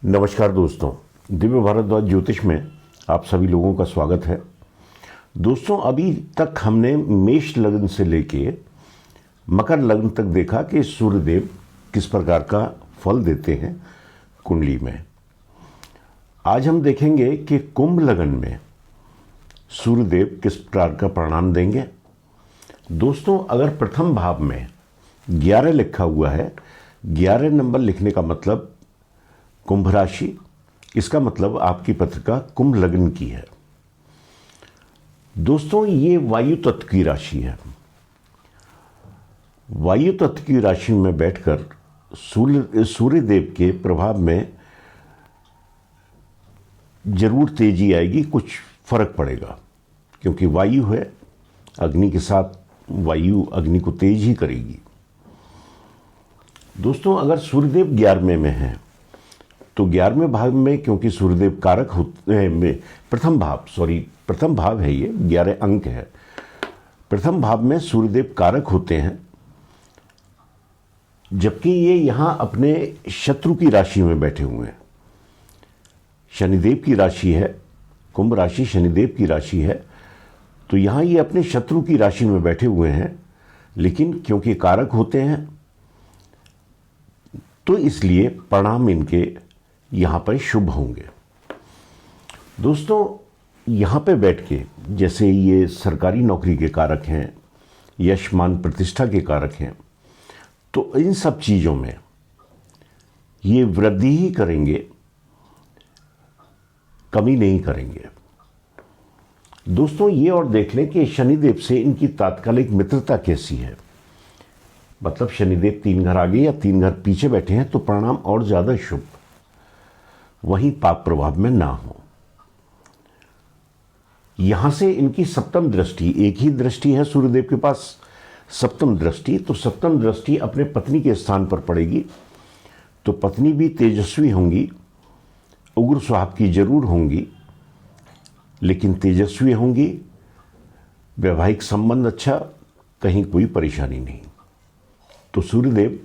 नमस्कार दोस्तों, दिव्य भारद्वाज ज्योतिष में आप सभी लोगों का स्वागत है। दोस्तों, अभी तक हमने मेष लग्न से लेके मकर लग्न तक देखा कि सूर्यदेव किस प्रकार का फल देते हैं कुंडली में। आज हम देखेंगे कि कुंभ लग्न में सूर्यदेव किस प्रकार का परिणाम देंगे। दोस्तों, अगर प्रथम भाव में 11 लिखा हुआ है, 11 नंबर लिखने का मतलब कुंभ राशि, इसका मतलब आपकी पत्रिका कुंभ लग्न की है। दोस्तों, ये वायु तत्व की राशि है। वायु तत्व की राशि में बैठकर सूर्यदेव के प्रभाव में जरूर तेजी आएगी, कुछ फर्क पड़ेगा, क्योंकि वायु है, अग्नि के साथ वायु अग्नि को तेज ही करेगी। दोस्तों, अगर सूर्यदेव 11वें में है तो 11वें भाव में, क्योंकि सूर्यदेव कारक होते हैं, प्रथम भाव है, ये 11 अंक है। प्रथम भाव में सूर्यदेव कारक होते हैं, जबकि ये यहां अपने शत्रु की राशि में बैठे हुए हैं। शनिदेव की राशि है, कुंभ राशि शनिदेव की राशि है, तो यहां ये अपने शत्रु की राशि में बैठे हुए हैं। लेकिन क्योंकि कारक होते हैं तो इसलिए परिणाम इनके यहां पर शुभ होंगे। दोस्तों, यहां पे बैठ के, जैसे ये सरकारी नौकरी के कारक हैं, यश मान प्रतिष्ठा के कारक हैं, तो इन सब चीजों में ये वृद्धि ही करेंगे, कमी नहीं करेंगे। दोस्तों, ये और देख लें कि शनिदेव से इनकी तात्कालिक मित्रता कैसी है। मतलब शनिदेव 3 घर आगे या 3 घर पीछे बैठे हैं तो परिणाम और ज्यादा शुभ, वहीं पाप प्रभाव में ना हो। यहां से इनकी सप्तम दृष्टि, एक ही दृष्टि है सूर्यदेव के पास, सप्तम दृष्टि, तो सप्तम दृष्टि अपने पत्नी के स्थान पर पड़ेगी। तो पत्नी भी तेजस्वी होंगी, उग्र स्वभाव की जरूर होंगी, लेकिन तेजस्वी होंगी, वैवाहिक संबंध अच्छा, कहीं कोई परेशानी नहीं। तो सूर्यदेव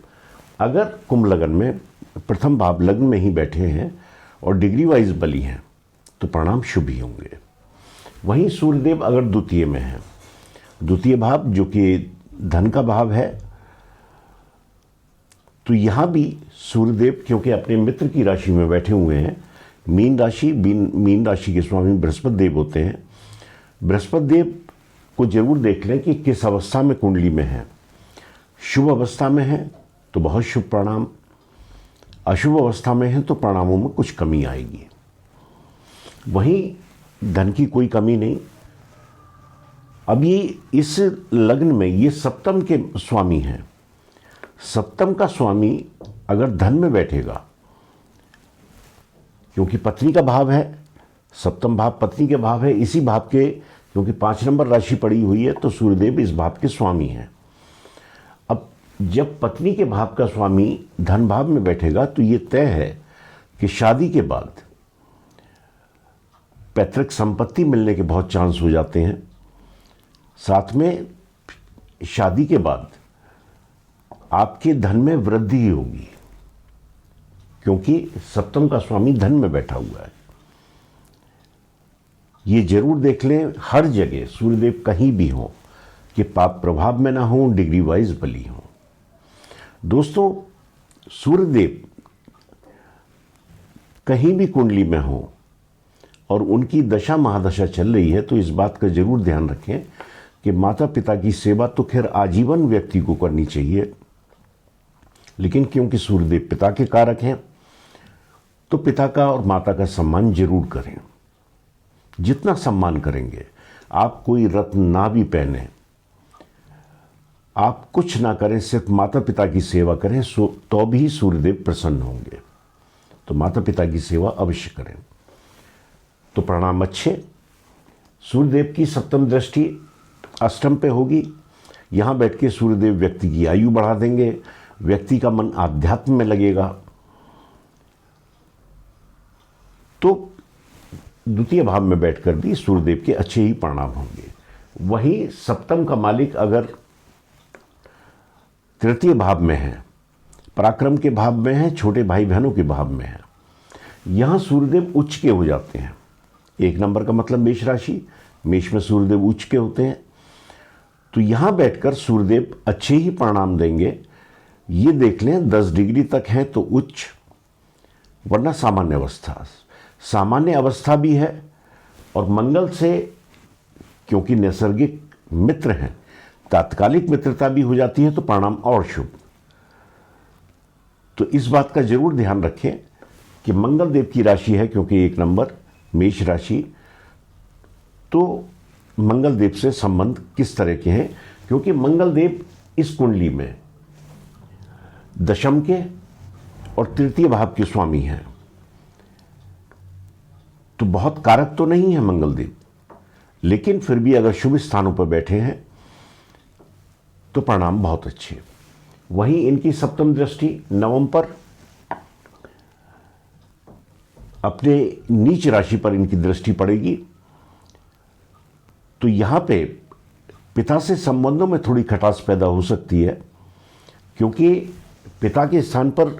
अगर कुंभ लग्न में प्रथम भाव लग्न में ही बैठे हैं और डिग्री वाइज बली हैं तो परिणाम शुभ ही होंगे। वहीं सूर्यदेव अगर द्वितीय में है, द्वितीय भाव जो कि धन का भाव है, तो यहां भी सूर्यदेव क्योंकि अपने मित्र की राशि में बैठे हुए हैं, मीन राशि के स्वामी बृहस्पति देव होते हैं। बृहस्पति देव को जरूर देख लें कि किस अवस्था में कुंडली में है। शुभ अवस्था में है तो बहुत शुभ परिणाम, अशुभ अवस्था में है तो परिणामों में कुछ कमी आएगी। वहीं धन की कोई कमी नहीं। अब ये इस लग्न में ये सप्तम के स्वामी हैं। सप्तम का स्वामी अगर धन में बैठेगा, क्योंकि पत्नी का भाव है, सप्तम भाव पत्नी के भाव है, इसी भाव के क्योंकि 5 नंबर राशि पड़ी हुई है तो सूर्यदेव इस भाव के स्वामी हैं। अब जब पत्नी के भाव का स्वामी धन भाव में बैठेगा तो ये तय है कि शादी के बाद पैतृक संपत्ति मिलने के बहुत चांस हो जाते हैं। साथ में शादी के बाद आपके धन में वृद्धि ही होगी, क्योंकि सप्तम का स्वामी धन में बैठा हुआ है। ये जरूर देख लें हर जगह सूर्यदेव कहीं भी हो कि पाप प्रभाव में ना हो, डिग्री वाइज बली हो। दोस्तों, सूर्यदेव कहीं भी कुंडली में हो और उनकी दशा महादशा चल रही है तो इस बात का जरूर ध्यान रखें कि माता पिता की सेवा तो खैर आजीवन व्यक्ति को करनी चाहिए, लेकिन क्योंकि सूर्यदेव पिता के कारक हैं तो पिता का और माता का सम्मान जरूर करें। जितना सम्मान करेंगे, आप कोई रत्न ना भी पहने, आप कुछ ना करें, सिर्फ माता पिता की सेवा करें तो भी सूर्यदेव प्रसन्न होंगे। तो माता पिता की सेवा अवश्य करें तो परिणाम अच्छे। सूर्यदेव की सप्तम दृष्टि अष्टम पे होगी। यहां बैठ के सूर्यदेव व्यक्ति की आयु बढ़ा देंगे, व्यक्ति का मन आध्यात्म में लगेगा। तो द्वितीय भाव में बैठकर भी सूर्यदेव के अच्छे ही परिणाम होंगे। वहीं सप्तम का मालिक अगर तृतीय भाव में है, पराक्रम के भाव में है, छोटे भाई बहनों के भाव में है, यहाँ सूर्यदेव उच्च के हो जाते हैं। 1 नंबर का मतलब मेष राशि, मेष में सूर्यदेव उच्च के होते हैं। तो यहाँ बैठकर सूर्यदेव अच्छे ही परिणाम देंगे। ये देख लें 10 डिग्री तक हैं तो उच्च, वरना सामान्य अवस्था। सामान्य अवस्था भी है और मंगल से, क्योंकि नैसर्गिक मित्र हैं, तात्कालिक मित्रता भी हो जाती है तो परिणाम और शुभ। तो इस बात का जरूर ध्यान रखें कि मंगल देव की राशि है, क्योंकि 1 नंबर मेष राशि, तो मंगल देव से संबंध किस तरह के हैं, क्योंकि मंगल देव इस कुंडली में दशम के और तृतीय भाव के स्वामी हैं। तो बहुत कारक तो नहीं है मंगल देव, लेकिन फिर भी अगर शुभ स्थानों पर बैठे हैं तो परिणाम बहुत अच्छे। वहीं इनकी सप्तम दृष्टि नवम पर, अपने नीच राशि पर इनकी दृष्टि पड़ेगी। तो यहां पे पिता से संबंधों में थोड़ी खटास पैदा हो सकती है, क्योंकि पिता के स्थान पर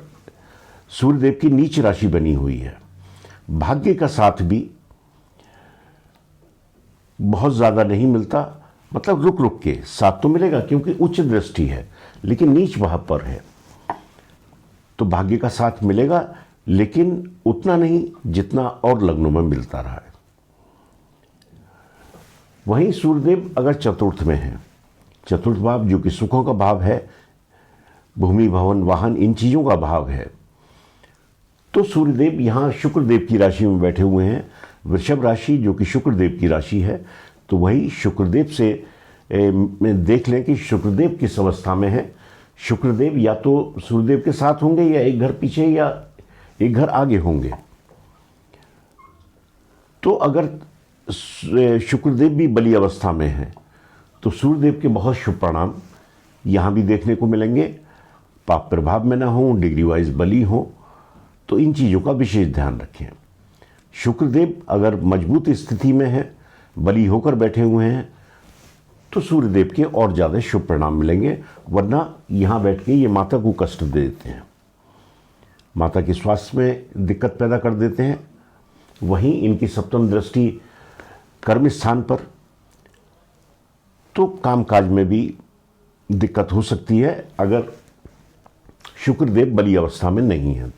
सूर्यदेव की नीच राशि बनी हुई है। भाग्य का साथ भी बहुत ज्यादा नहीं मिलता, मतलब रुक रुक के साथ तो मिलेगा, क्योंकि उच्च दृष्टि है लेकिन नीच भाव पर है। तो भाग्य का साथ मिलेगा, लेकिन उतना नहीं जितना और लग्नों में मिलता रहा है। वहीं सूर्यदेव अगर चतुर्थ में है, चतुर्थ भाव जो कि सुखों का भाव है, भूमि भवन वाहन इन चीजों का भाव है, तो सूर्यदेव यहाँ शुक्रदेव की राशि में बैठे हुए हैं। वृषभ राशि जो कि शुक्रदेव की राशि है, तो वही शुक्रदेव से देख लें कि शुक्रदेव किस अवस्था में है। शुक्रदेव या तो सूर्यदेव के साथ होंगे, या एक घर पीछे या एक घर आगे होंगे। तो अगर शुक्रदेव भी बली अवस्था में है तो सूर्यदेव के बहुत शुभ परिणाम यहां भी देखने को मिलेंगे। पाप प्रभाव में ना हो, डिग्री वाइज बली हो, तो इन चीजों का विशेष ध्यान रखें। शुक्रदेव अगर मजबूत स्थिति में है, बली होकर बैठे हुए हैं, तो सूर्यदेव के और ज्यादा शुभ परिणाम मिलेंगे, वरना यहां बैठ के ये माता को कष्ट दे देते हैं, माता के स्वास्थ्य में दिक्कत पैदा कर देते हैं। वहीं इनकी सप्तम दृष्टि कर्म स्थान पर, तो कामकाज में भी दिक्कत हो सकती है अगर शुक्रदेव बली अवस्था में नहीं है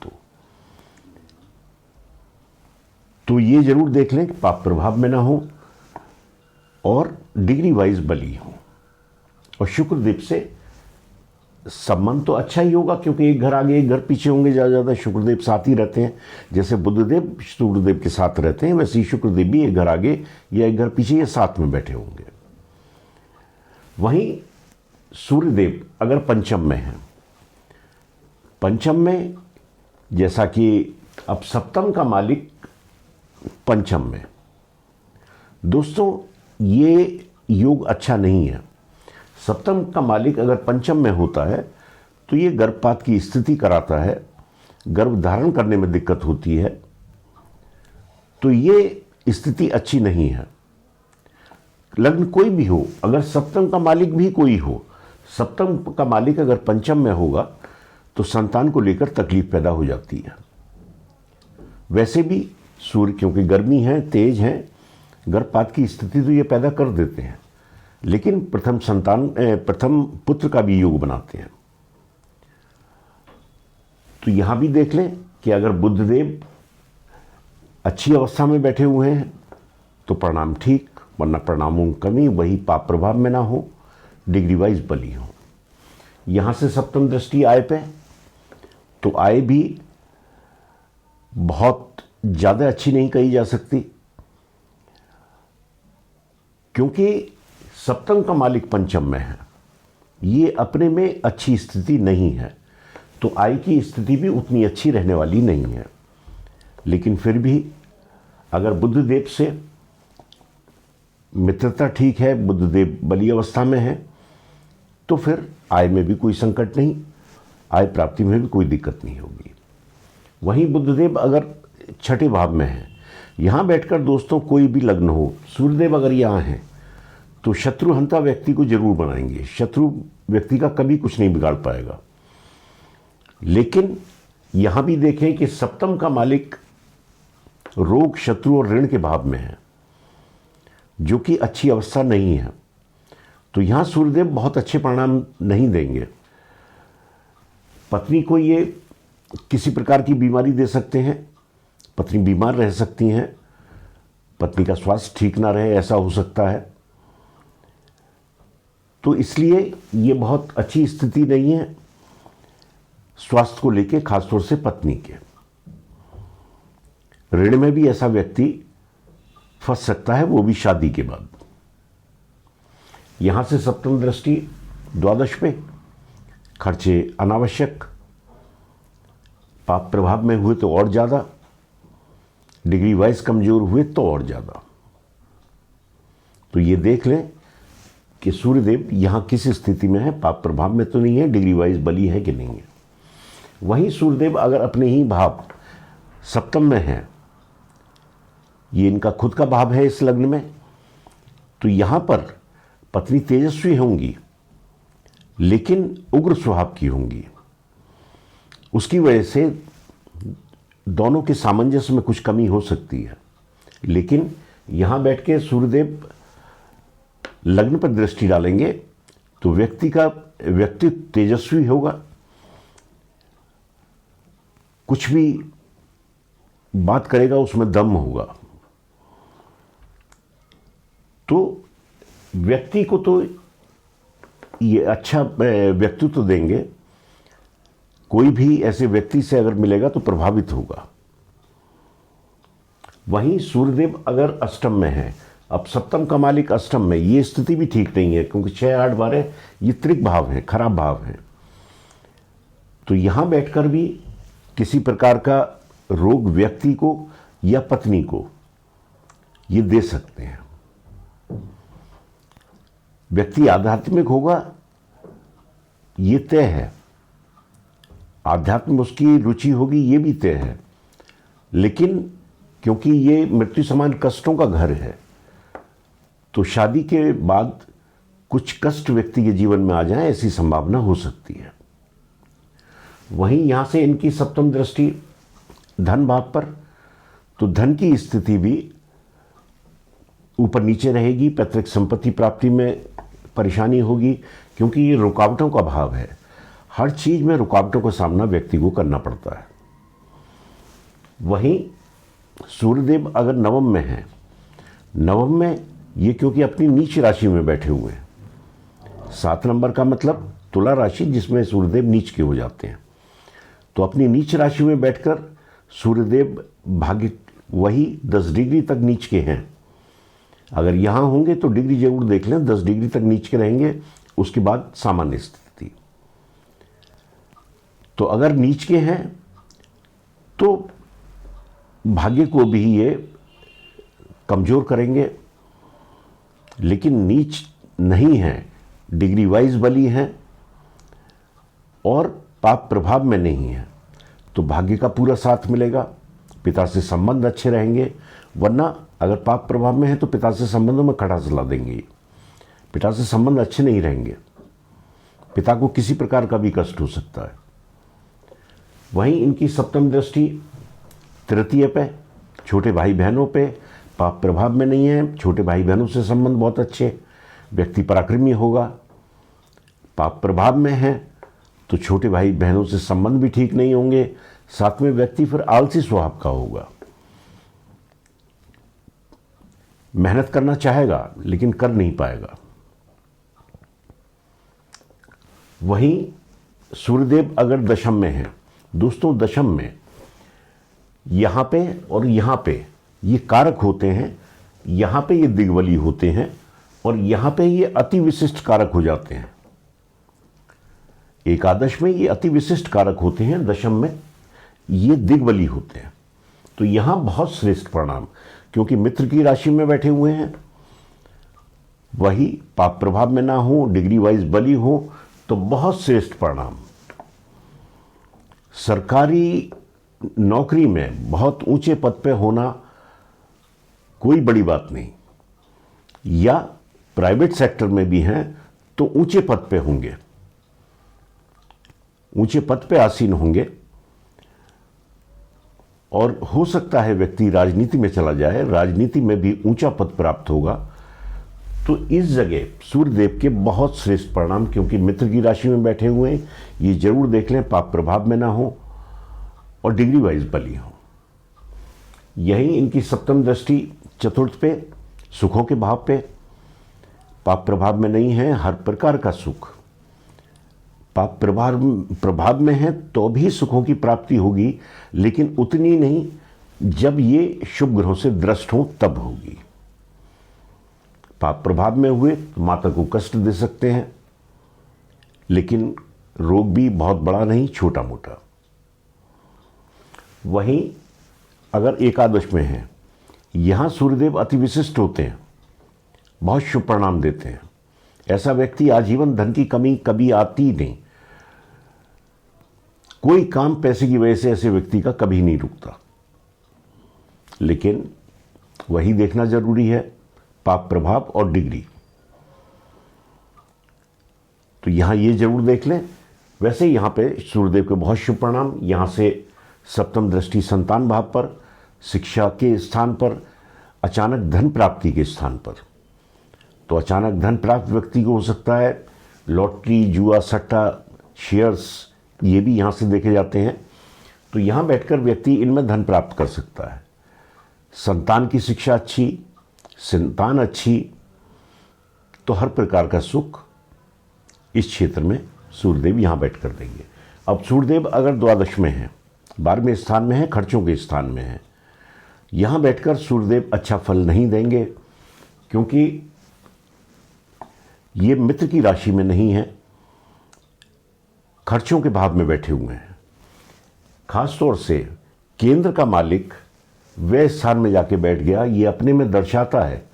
तो ये जरूर देख लें कि पाप प्रभाव में ना हो और डिग्री वाइज बली हो। और शुक्रदेव से संबंध तो अच्छा ही होगा, क्योंकि एक घर आगे एक घर पीछे होंगे, ज़्यादा शुक्रदेव साथ ही रहते हैं। जैसे बुधदेव सूर्यदेव के साथ रहते हैं, वैसे ही शुक्रदेव भी एक घर आगे या एक घर पीछे या साथ में बैठे होंगे। वहीं सूर्यदेव अगर पंचम में है, पंचम में जैसा कि अब सप्तम का मालिक पंचम में, दोस्तों ये योग अच्छा नहीं है। सप्तम का मालिक अगर पंचम में होता है तो ये गर्भपात की स्थिति कराता है, गर्भ धारण करने में दिक्कत होती है। तो ये स्थिति अच्छी नहीं है। लग्न कोई भी हो, अगर सप्तम का मालिक भी कोई हो, सप्तम का मालिक अगर पंचम में होगा तो संतान को लेकर तकलीफ पैदा हो जाती है। वैसे भी सूर्य क्योंकि गर्मी है, तेज है, गर्भपात की स्थिति तो ये पैदा कर देते हैं, लेकिन प्रथम पुत्र का भी योग बनाते हैं। तो यहां भी देख लें कि अगर बुधदेव अच्छी अवस्था में बैठे हुए हैं तो परिणाम ठीक, वरना परिणामों की कमी, वही पाप प्रभाव में ना हो, डिग्री वाइज बली हो। यहां से सप्तम दृष्टि आय पे, तो आय भी बहुत ज्यादा अच्छी नहीं कही जा सकती, क्योंकि सप्तम का मालिक पंचम में है, ये अपने में अच्छी स्थिति नहीं है, तो आय की स्थिति भी उतनी अच्छी रहने वाली नहीं है। लेकिन फिर भी अगर बुधदेव से मित्रता ठीक है, बुधदेव बली अवस्था में है, तो फिर आय में भी कोई संकट नहीं, आय प्राप्ति में भी कोई दिक्कत नहीं होगी। वहीं बुधदेव अगर छठे भाव में है, यहां बैठकर दोस्तों कोई भी लग्न हो, सूर्यदेव अगर यहां है तो शत्रुहंता व्यक्ति को जरूर बनाएंगे। शत्रु व्यक्ति का कभी कुछ नहीं बिगाड़ पाएगा। लेकिन यहां भी देखें कि सप्तम का मालिक रोग, शत्रु और ऋण के भाव में है, जो कि अच्छी अवस्था नहीं है। तो यहां सूर्यदेव बहुत अच्छे परिणाम नहीं देंगे। पत्नी को ये किसी प्रकार की बीमारी दे सकते हैं, पत्नी बीमार रह सकती हैं, पत्नी का स्वास्थ्य ठीक ना रहे, ऐसा हो सकता है। तो इसलिए ये बहुत अच्छी स्थिति नहीं है स्वास्थ्य को लेके, खासतौर से पत्नी के। ऋण में भी ऐसा व्यक्ति फंस सकता है, वो भी शादी के बाद। यहां से सप्तम दृष्टि द्वादश पे, खर्चे अनावश्यक, पाप प्रभाव में हुए तो और ज्यादा, डिग्री वाइज कमजोर हुए तो और ज्यादा। तो ये देख लें कि सूर्यदेव यहां किस स्थिति में है, पाप प्रभाव में तो नहीं है, डिग्री वाइज बली है कि नहीं है। वहीं सूर्यदेव अगर अपने ही भाव सप्तम में है, ये इनका खुद का भाव है इस लग्न में, तो यहां पर पत्नी तेजस्वी होंगी लेकिन उग्र स्वभाव की होंगी। उसकी वजह से दोनों के सामंजस्य में कुछ कमी हो सकती है। लेकिन यहां बैठ के सूर्यदेव लग्न पर दृष्टि डालेंगे तो व्यक्ति तेजस्वी होगा, कुछ भी बात करेगा उसमें दम होगा। तो व्यक्ति को तो ये अच्छा व्यक्तित्व देंगे, कोई भी ऐसे व्यक्ति से अगर मिलेगा तो प्रभावित होगा। वहीं सूर्यदेव अगर अष्टम में है, अब सप्तम का मालिक अष्टम में, ये स्थिति भी ठीक नहीं है, क्योंकि 6, 8, 12 ये त्रिक भाव हैं, खराब भाव हैं। तो यहां बैठकर भी किसी प्रकार का रोग व्यक्ति को या पत्नी को ये दे सकते हैं। व्यक्ति आध्यात्मिक होगा ये तय है, आध्यात्म में उसकी रुचि होगी ये भी तय है। लेकिन क्योंकि ये मृत्यु समान कष्टों का घर है, तो शादी के बाद कुछ कष्ट व्यक्ति के जीवन में आ जाए, ऐसी संभावना हो सकती है। वहीं यहां से इनकी सप्तम दृष्टि धन भाव पर, तो धन की स्थिति भी ऊपर नीचे रहेगी, पैतृक संपत्ति प्राप्ति में परेशानी होगी, क्योंकि ये रुकावटों का भाव है। हर चीज में रुकावटों का सामना व्यक्ति को करना पड़ता है। वहीं सूर्यदेव अगर नवम में है, नवम में ये क्योंकि अपनी नीच राशि में बैठे हुए हैं, 7 नंबर का मतलब तुला राशि जिसमें सूर्यदेव नीच के हो जाते हैं, तो अपनी नीच राशि में बैठकर सूर्यदेव भाग्य वही 10 डिग्री तक नीच के हैं। अगर यहां होंगे तो डिग्री जरूर देख लें, 10 डिग्री तक नीच के रहेंगे, उसके बाद सामान्य स्थिति। तो अगर नीच के हैं तो भाग्य को भी ये कमजोर करेंगे, लेकिन नीच नहीं है, डिग्री वाइज बली है और पाप प्रभाव में नहीं है, तो भाग्य का पूरा साथ मिलेगा, पिता से संबंध अच्छे रहेंगे। वरना अगर पाप प्रभाव में है तो पिता से संबंधों में खड़ा चला देंगे, पिता से संबंध अच्छे नहीं रहेंगे, पिता को किसी प्रकार का भी कष्ट हो सकता है। वहीं इनकी सप्तम दृष्टि तृतीय पे, छोटे भाई बहनों पे, पाप प्रभाव में नहीं है, छोटे भाई बहनों से संबंध बहुत अच्छे, व्यक्ति पराक्रमी होगा। पाप प्रभाव में है तो छोटे भाई बहनों से संबंध भी ठीक नहीं होंगे, साथ में व्यक्ति फिर आलसी स्वभाव का होगा, मेहनत करना चाहेगा लेकिन कर नहीं पाएगा। वहीं सूर्यदेव अगर दशम में है, दोस्तों दशम में यहां पे और यहां पे ये कारक होते हैं, यहां पे ये दिग्बली होते हैं और यहां पे ये अति विशिष्ट कारक हो जाते हैं। एकादश में ये अति विशिष्ट कारक होते हैं, दशम में ये दिग्बली होते हैं। तो यहां बहुत श्रेष्ठ परिणाम, क्योंकि मित्र की राशि में बैठे हुए हैं, वही पाप प्रभाव में ना हो, डिग्री वाइज बली हो, तो बहुत श्रेष्ठ परिणाम। सरकारी नौकरी में बहुत ऊंचे पद पे होना कोई बड़ी बात नहीं, या प्राइवेट सेक्टर में भी हैं तो ऊंचे पद पे होंगे, ऊंचे पद पे आसीन होंगे। और हो सकता है व्यक्ति राजनीति में चला जाए, राजनीति में भी ऊंचा पद प्राप्त होगा। तो इस जगह सूर्यदेव के बहुत श्रेष्ठ परिणाम, क्योंकि मित्र की राशि में बैठे हुए हैं, ये जरूर देख लें पाप प्रभाव में ना हो और डिग्री वाइज बली हो। यही इनकी सप्तम दृष्टि चतुर्थ पे, सुखों के भाव पे, पाप प्रभाव में नहीं है, हर प्रकार का सुख। पाप प्रभाव में है तो भी सुखों की प्राप्ति होगी, लेकिन उतनी नहीं जब ये शुभ ग्रहों से दृष्ट हो तब होगी। पाप प्रभाव में हुए तो माता को कष्ट दे सकते हैं, लेकिन रोग भी बहुत बड़ा नहीं, छोटा मोटा। वहीं अगर एकादश में है, यहां सूर्यदेव अति विशिष्ट होते हैं, बहुत शुभ परिणाम देते हैं। ऐसा व्यक्ति आजीवन धन की कमी कभी आती नहीं। कोई काम पैसे की वजह से ऐसे व्यक्ति का कभी नहीं रुकता। लेकिन वही देखना जरूरी है, पाप प्रभाव और डिग्री। तो यहां ये जरूर देख लें। वैसे यहां पे सूर्यदेव के बहुत शुभ परिणाम, यहां से सप्तम दृष्टि संतान भाव पर, शिक्षा के स्थान पर, अचानक धन प्राप्ति के स्थान पर। तो अचानक धन प्राप्त व्यक्ति को हो सकता है लॉटरी, जुआ, सट्टा, शेयर्स, ये भी यहां से देखे जाते हैं। तो यहां बैठकर व्यक्ति इनमें धन प्राप्त कर सकता है। संतान की शिक्षा अच्छी, संतान अच्छी, तो हर प्रकार का सुख इस क्षेत्र में सूर्यदेव यहां बैठकर देंगे। अब सूर्यदेव अगर द्वादश में है, 12वें स्थान में है, खर्चों के स्थान में है, यहां बैठकर सूर्यदेव अच्छा फल नहीं देंगे, क्योंकि ये मित्र की राशि में नहीं है, खर्चों के भाव में बैठे हुए हैं। खासतौर से केंद्र का मालिक वह स्थान में जाके बैठ गया, ये अपने में दर्शाता है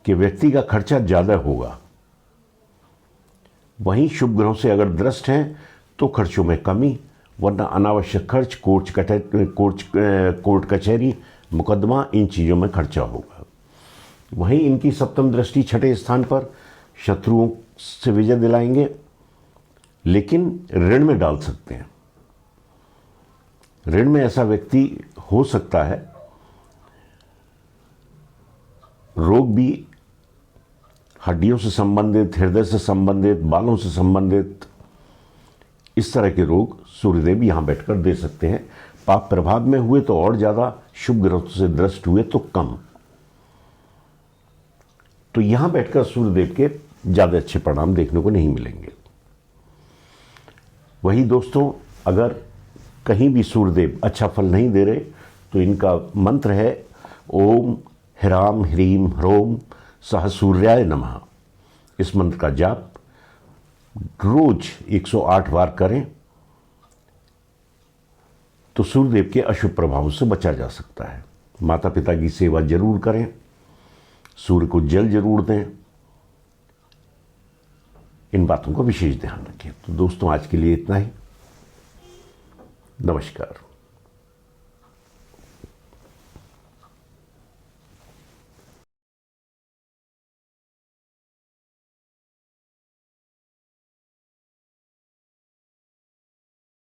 कि व्यक्ति का खर्चा ज्यादा होगा। वहीं शुभ ग्रहों से अगर दृष्ट हैं तो खर्चों में कमी, वरना अनावश्यक खर्च, कोर्ट कचहरी, मुकदमा, इन चीज़ों में खर्चा होगा। वहीं इनकी सप्तम दृष्टि छठे स्थान पर शत्रुओं से विजय दिलाएंगे, लेकिन ऋण में डाल सकते हैं। ऋण में ऐसा व्यक्ति हो सकता है, रोग भी हड्डियों से संबंधित, हृदय से संबंधित, बालों से संबंधित, इस तरह के रोग सूर्यदेव यहां बैठकर दे सकते हैं। पाप प्रभाव में हुए तो और ज्यादा, शुभ ग्रहों से दृष्ट हुए तो कम। तो यहां बैठकर सूर्यदेव के ज्यादा अच्छे परिणाम देखने को नहीं मिलेंगे। वही दोस्तों, अगर कहीं भी सूर्यदेव अच्छा फल नहीं दे रहे तो इनका मंत्र है ओम ह्राम ह्रीम ह्रोम सह सूर्याय नमः। इस मंत्र का जाप रोज 108 बार करें तो सूर्यदेव के अशुभ प्रभावों से बचा जा सकता है। माता पिता की सेवा जरूर करें, सूर्य को जल जरूर दें, इन बातों का विशेष ध्यान रखें। तो दोस्तों, आज के लिए इतना ही। नमस्कार।